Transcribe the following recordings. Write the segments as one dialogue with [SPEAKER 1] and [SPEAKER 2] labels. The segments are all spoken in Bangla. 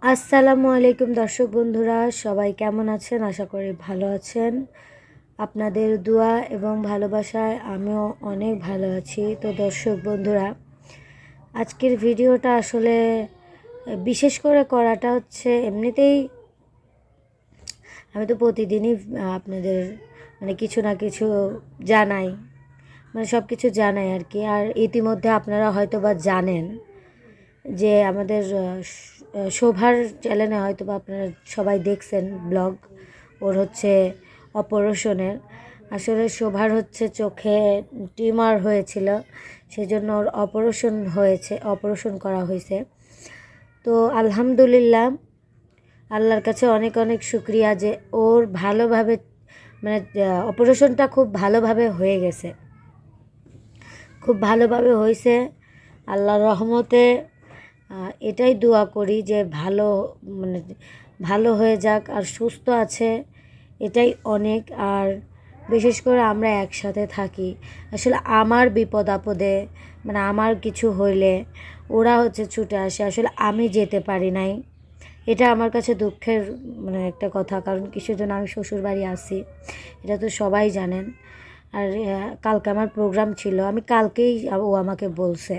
[SPEAKER 1] আসসালামু আলাইকুম দর্শক বন্ধুরা, সবাই কেমন আছেন? আশা করি ভালো আছেন। আপনাদের দোয়া এবং ভালোবাসায় আমিও অনেক ভালো আছি। তো দর্শক বন্ধুরা, আজকের ভিডিওটা আসলে বিশেষ করে করাটা হচ্ছে এমনিতেই আমি তো প্রতিদিনই আপনাদের কিছু না কিছু জানাই, সব কিছু জানাই আর কি। আর ইতিমধ্যে আপনারা হয়তো বা জানেন যে আমাদের শোভার চ্যানেলে হয়তো বা আপনারা সবাই দেখছেন ব্লগ, ওর হচ্ছে অপারেশনের। আসলে শোভার হচ্ছে চোখে টিউমার হয়েছিল, সেজন্য ওর অপারেশন করা হয়েছে। তো আলহামদুলিল্লাহ, আল্লাহর কাছে অনেক অনেক শুক্রিয়া যে ওর ভালোভাবে অপারেশনটা খুব ভালোভাবে হয়ে গেছে, খুব ভালোভাবে হয়েছে আল্লাহর রহমতে। এটাই দোয়া করি যে মানে ভালো হয়ে যাক আর সুস্থ আছে, এটাই অনেক। আর বিশেষ করে আমরা একসাথে থাকি। আসলে আমার বিপদ আপদে আমার কিছু হইলে ওরা হচ্ছে ছুটে আসে, আসলে আমি যেতে পারি নাই। এটা আমার কাছে দুঃখের একটা কথা, কারণ কিছুর জন্য আমি শ্বশুরবাড়ি আসি, এটা তো সবাই জানেন। আর কালকে আমার প্রোগ্রাম ছিল, আমি কালকেই ও আমাকে বলছে,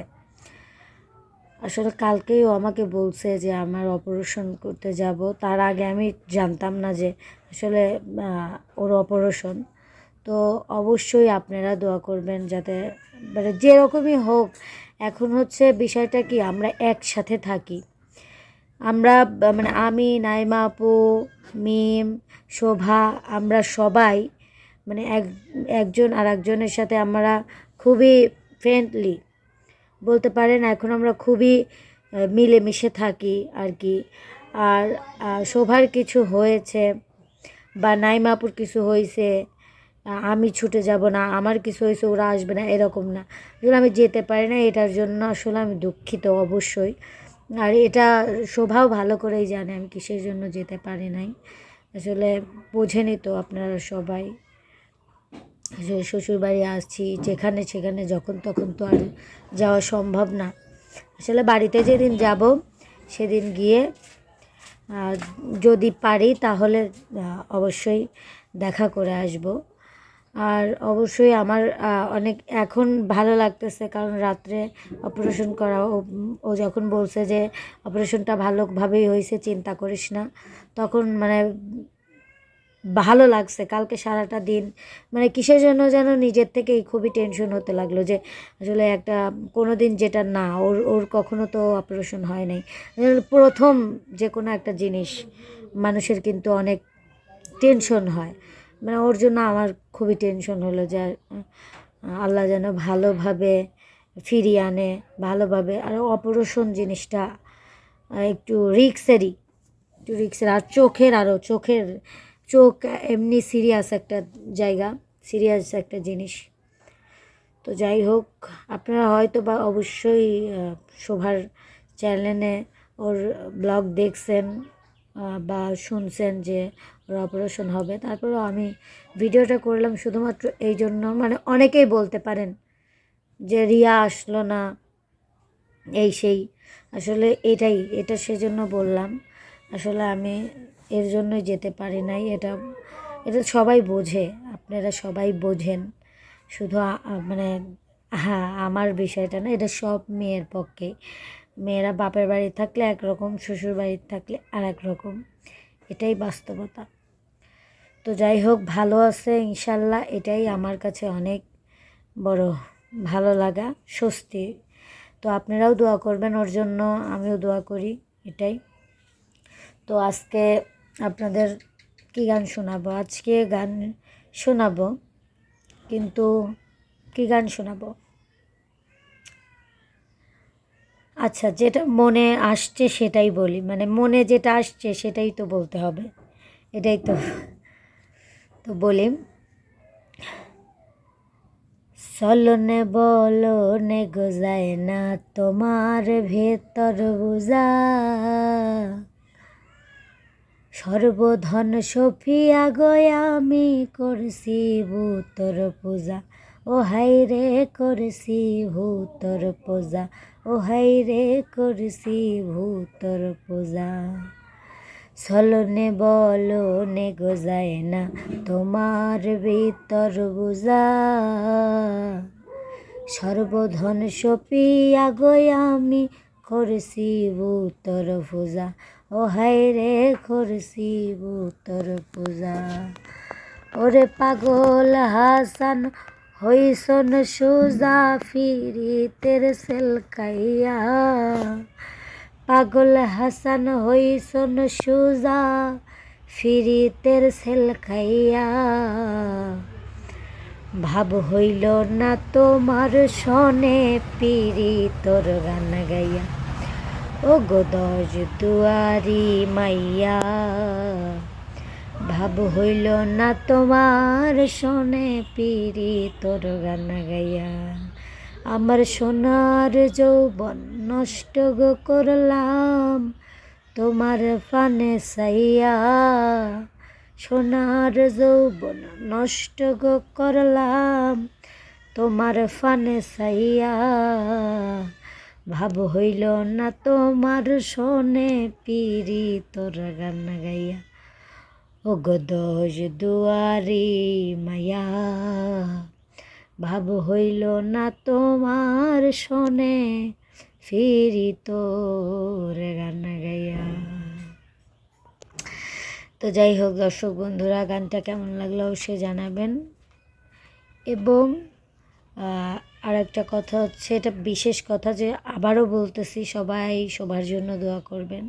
[SPEAKER 1] আসলে কালকেই ও আমাকে বলছে যে আমার অপারেশন করতে যাব। তার আগে আমি জানতাম না যে আসলে ওর অপারেশন। তো অবশ্যই আপনারা দোয়া করবেন যাতে যেরকমই হোক। এখন হচ্ছে বিষয়টা কি, আমরা একসাথে থাকি। আমরা আমি, নাইমা আপু, মিম, শোভা, আমরা সবাই একজন আর একজনের সাথে আমরা খুবই ফ্রেন্ডলি বলতে পারেন। এখন আমরা খুবই মিলেমিশে থাকি আর কি। আর শোভার কিছু হয়েছে বা নাইমাপুর কিছু হয়েছে, আমি ছুটে যাব না, আমার কিছু হয়েছে ওরা আসবে না, এরকম না। আসলে আমি যেতে পারি না, এটার জন্য আসলে আমি দুঃখিত অবশ্যই। আর এটা শোভাও ভালো করেই জানে আমি কিসের জন্য যেতে পারি নাই। আসলে বোঝেনি তো আপনারা সবাই, শ্বশুরবাড়ি আসছি যেখানে সেখানে যখন তখন তো আর যাওয়া সম্ভব না। আসলে বাড়িতে যেদিন যাব সেদিন গিয়ে যদি পারি তাহলে অবশ্যই দেখা করে আসব। আর অবশ্যই আমার অনেক এখন ভালো লাগতেছে, কারণ রাত্রে অপারেশন করা, ও যখন বলছে যে অপারেশনটা ভালোভাবেই হয়েছে, চিন্তা করিস না, তখন ভালো লাগছে। কালকে সারাটা দিন কিসের জন্য যেন নিজের থেকেই খুবই টেনশন হতে লাগলো যে আসলে একটা কোনো দিন যেটা না, ওর ওর কখনো তো অপারেশন হয় নাই। প্রথম যে কোনো একটা জিনিস মানুষের কিন্তু অনেক টেনশন হয়, ওর জন্য আমার খুবই টেনশন হলো যে আল্লাহ যেন ভালোভাবে ফিরিয়ে আনে, ভালোভাবে। আর অপারেশন জিনিসটা একটু রিক্সের। আর চোখ এমনি সিরিয়াস একটা জায়গা, সিরিয়াস একটা জিনিস। তো যাই হোক, আপনারা হয়তো বা অবশ্যই শোভার চ্যানেলে ওর ব্লগ দেখছেন বা শুনছেন যে ওর অপারেশন হবে। তারপরেও আমি ভিডিওটা করলাম শুধুমাত্র এই জন্য, অনেকেই বলতে পারেন যে রিয়া আসলো না, এই সেই। আসলে এটা সেজন্য বললাম। আসলে আমি এর জন্যই যেতে পারি নাই। এটা এটা সবাই বোঝে, আপনারা সবাই বোঝেন। শুধু হ্যাঁ, আমার বিষয়টা না, এটা সব মেয়ের পক্ষে। মেয়েরা বাপের বাড়ি থাকলে একরকম, শ্বশুর বাড়ি থাকলে আর এক রকম, এটাই বাস্তবতা। তো যাই হোক, ভালো আছে ইনশাল্লাহ, এটাই আমার কাছে অনেক বড় ভালো লাগা, স্বস্তি। তো আপনারাও দোয়া করবেন ওর জন্য, আমিও দোয়া করি, এটাই। তো আজকে আপনাদের কী গান শোনাবো? আজকে গান শোনাবো, কিন্তু কী গান শোনাবো? আচ্ছা, যেটা মনে আসছে সেটাই বলি, মনে যেটা আসছে সেটাই তো বলতে হবে, এটাই তো। তো বলি, চলনে বলনে গোজায় না তোমার ভেতর বুঝা, সর্বধন সফিয়া গয় আমি করছি ভূতর পূজা, ও হাই রে করছি ভূতর পূজা, ও হাই রে করছি ভূতর পূজা ছলনে বলনে গোজায় না তোমার ভিতর বুঝা সর্বধন সপিয়া গই আমি করছি ভূতর পূজা ও হাই রে করছি ভূতর পূজা ওরে পাগল হাসান হইসন সুজা ফিরিতের সেলকাইয়া পাগল হাসান হইসন সুজা ফিরিতের সেলকাইয়া ভাব হইল না তোমার শনে পিরি তোর গান গাইয়া ও গো দশ দুয়ারি মাইয়া ভাব হইল না তোমার শনে পিরি তোর গান গাইয়া আমার সোনার যৌবন নষ্ট গো করলাম তোমার ফানে সাইয়া সোনার যৌবন নষ্ট গো করলাম তোমার ফানে সাইয়া ভাব হইল না তোমার শোনে পিরি তোর গান গাইয়া ও গো দশ দুয়ারি মায়া ভাব হইল না তোমার শোনে ফিরি তোর গান গাইয়া। তো যাই হোক দর্শক বন্ধুরা, গানটা কেমন লাগলো অবশ্যই জানাবেন। এবং আর একটা কথা হচ্ছে, এটা বিশেষ কথা যে আবারও বলতেছি, সবাই সবার জন্য দোয়া করবেন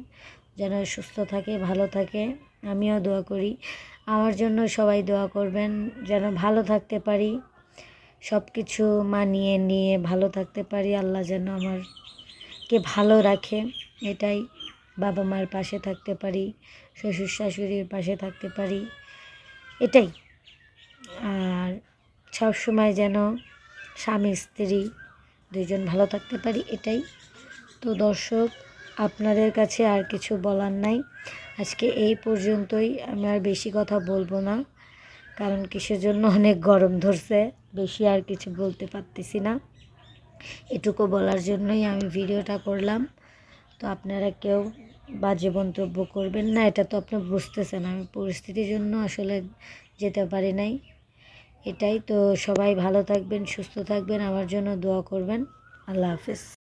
[SPEAKER 1] যেন সুস্থ থাকে, ভালো থাকে। আমিও দোয়া করি, আমার জন্য সবাই দোয়া করবেন যেন ভালো থাকতে পারি, সব কিছু মানিয়ে নিয়ে ভালো থাকতে পারি। আল্লাহ যেন আমারকে ভালো রাখে, এটাই। বাবা মার পাশে থাকতে পারি, শ্বশুর শাশুড়ির পাশে থাকতে পারি, এটাই। আর সবসময় যেন স্বামী স্ত্রী দুজন ভালো থাকতে পারি, এটাই। তো দর্শক, আপনাদের কাছে আর কিছু বলার নাই, আজকে এই পর্যন্তই। আমি আর বেশি কথা বলবো না, কারণ কিসের জন্য অনেক গরম ধরছে, বেশি আর কিছু বলতে পারতেছি না। এটুকু বলার জন্যই আমি ভিডিওটা করলাম। তো আপনারা কেউ বাজে মন্তব্য করবেন না, এটা তো আপনি বুঝতেছেন আমি পরিস্থিতির জন্য আসলে যেতে পারি নাই, এটাই। তো সবাই ভালো থাকবেন, সুস্থ থাকবেন, আমার জন্য দোয়া করবেন। আল্লাহ হাফেজ।